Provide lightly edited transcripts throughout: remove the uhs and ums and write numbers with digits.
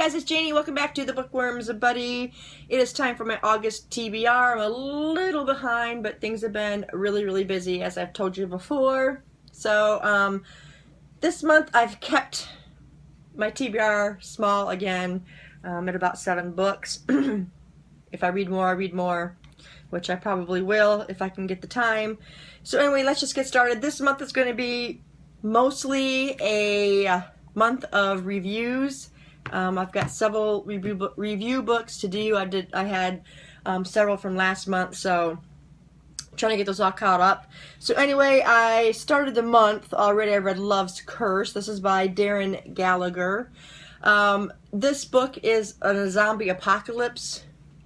guys, it's Janie. Welcome back to the Bookworms Buddy. It is time for my August TBR. I'm a little behind, but things have been really busy, as I've told you before. So, this month I've kept my TBR small again, at about 7 books. If I read more, which I probably will if I can get the time. So anyway, let's just get started. This month is going to be mostly a month of reviews. I've got several review books to do. I had several from last month, so I'm trying to get those all caught up. So anyway, I started the month already. I read Love's Curse. This is by Darren Gallagher. This book is a zombie apocalypse,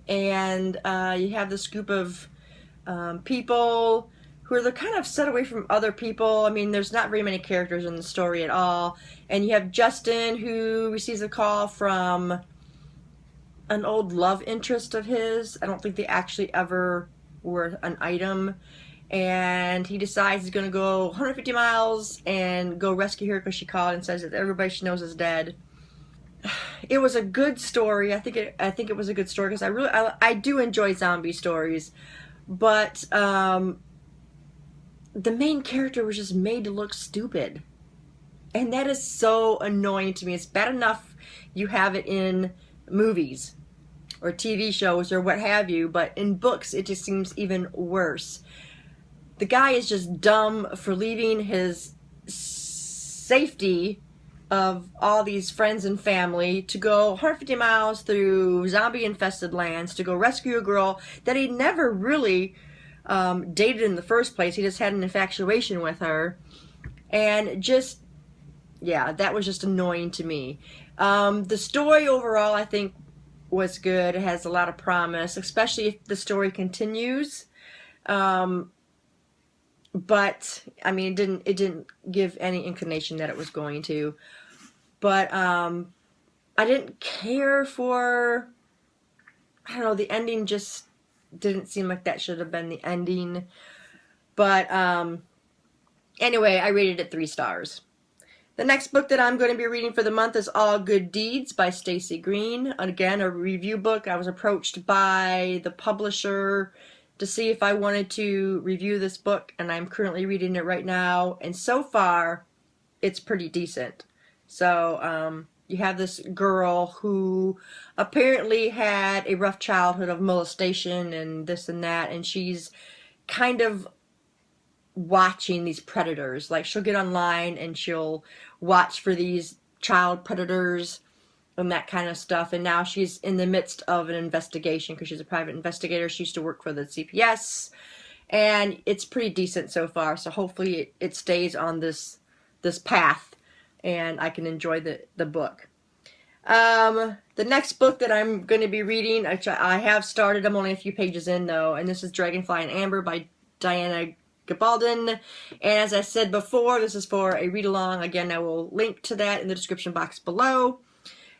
and you have this group of people who are kind of set away from other people. I mean, there's not very many characters in the story at all. And you have Justin, who receives a call from an old love interest of his. I don't think they actually ever were an item. And he decides he's going to go 150 miles and go rescue her because she called and says that everybody she knows is dead. It was a good story. I think it was a good story because I do enjoy zombie stories, but the main character was just made to look stupid. And that is so annoying to me. It's bad enough you have it in movies or TV shows or what have you, but in books it just seems even worse. The guy is just dumb for leaving his safety of all these friends and family to go 150 miles through zombie-infested lands to go rescue a girl that he never really dated in the first place. He just had an infatuation with her, and just, yeah, that was just annoying to me. The story overall, I think, was good. It has a lot of promise, especially if the story continues. But I mean, it didn't give any inclination that it was going to. But I didn't care for, I don't know, the ending just didn't seem like that should have been the ending. But anyway, I rated it 3 stars. The next book that I'm going to be reading for the month is All Good Deeds by Stacy Green. Again, a review book. I was approached by the publisher to see if I wanted to review this book, and I'm currently reading it right now, and so far it's pretty decent. So you have this girl who apparently had a rough childhood of molestation and this and that, and she's kind of watching these predators. Like, she'll get online and she'll watch for these child predators and that kind of stuff, and now she's in the midst of an investigation because she's a private investigator. She used to work for the CPS, and it's pretty decent so far, so hopefully it stays on this path and I can enjoy the book. The next book that I'm going to be reading, which I have started, I'm only a few pages in though, and this is Dragonfly Amber by Diana Gabaldon. And as I said before, this is for a read-along. Again, I will link to that in the description box below.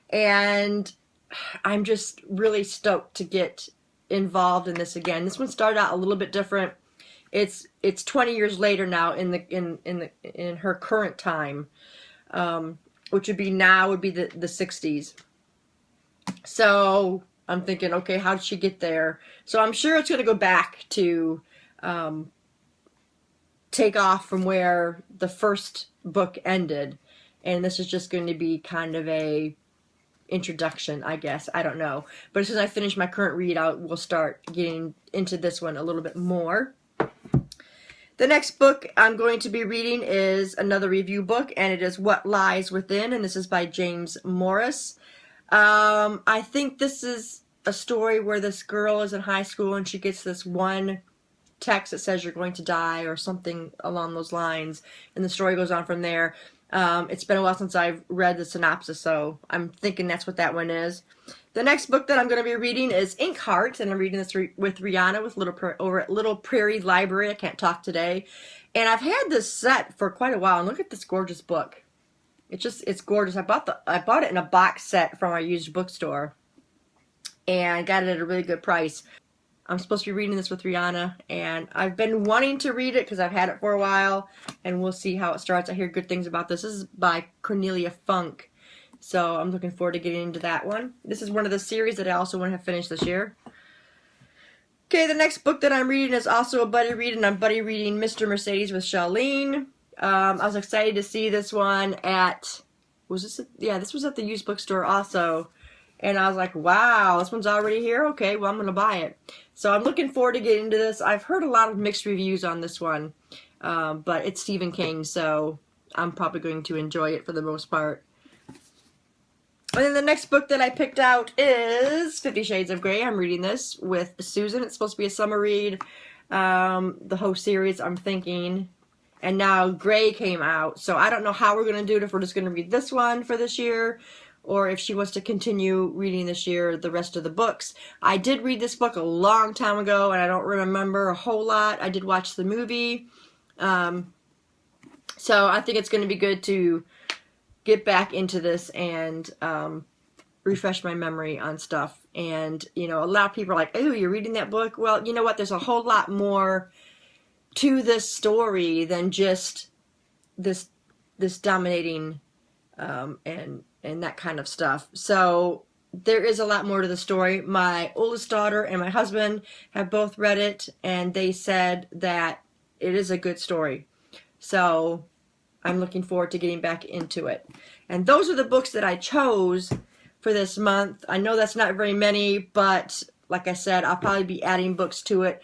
And I'm just really stoked to get involved in this again. This one started out a little bit different. It's 20 years later now in her current time, which would be the 60s. So I'm thinking, okay, how did she get there? So I'm sure it's going to go back to take off from where the first book ended, and this is just going to be kind of a introduction, I guess. I don't know. But as soon as I finish my current read, we'll start getting into this one a little bit more. The next book I'm going to be reading is another review book, and it is What Lies Within, and this is by James Morris. I think this is a story where this girl is in high school and she gets this one text that says you're going to die or something along those lines, and the story goes on from there. It's been a while since I've read the synopsis, so I'm thinking that's what that one is. The next book that I'm going to be reading is Inkheart, and I'm reading this with Rihanna over at Little Prairie Library. I can't talk today. And I've had this set for quite a while, and look at this gorgeous book. It's gorgeous. I bought it in a box set from our used bookstore and got it at a really good price. I'm supposed to be reading this with Rihanna, and I've been wanting to read it because I've had it for a while, and we'll see how it starts. I hear good things about this. This is by Cornelia Funk. So I'm looking forward to getting into that one. This is one of the series that I also want to have finished this year. Okay, the next book that I'm reading is also a buddy read, and I'm buddy reading Mr. Mercedes with Charlene. I was excited to see this one at, this was at the used bookstore also. And I was like, wow, this one's already here? Okay, well, I'm going to buy it. So I'm looking forward to getting into this. I've heard a lot of mixed reviews on this one, but it's Stephen King, so I'm probably going to enjoy it for the most part. And then the next book that I picked out is 50 Shades of Grey. I'm reading this with Susan. It's supposed to be a summer read. The whole series, I'm thinking. And now Grey came out, so I don't know how we're going to do it, if we're just going to read this one for this year, or if she wants to continue reading this year the rest of the books. I did read this book a long time ago, and I don't remember a whole lot. I did watch the movie. So I think it's going to be good to get back into this and refresh my memory on stuff. And, you know, a lot of people are like, oh, you're reading that book? Well, you know what? There's a whole lot more to this story than just this dominating and that kind of stuff. So there is a lot more to the story. My oldest daughter and my husband have both read it, and they said that it is a good story. So I'm looking forward to getting back into it. And those are the books that I chose for this month. I know that's not very many, but like I said, I'll probably be adding books to it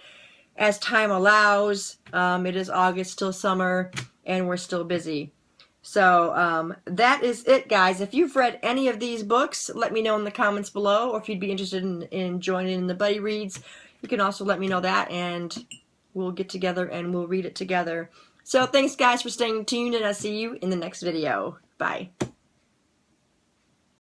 as time allows. It is August, still summer, and we're still busy. So that is it, guys. If you've read any of these books, let me know in the comments below, or if you'd be interested in joining in the buddy reads, you can also let me know that, and we'll get together and we'll read it together. So thanks, guys, for staying tuned, and I'll see you in the next video. Bye.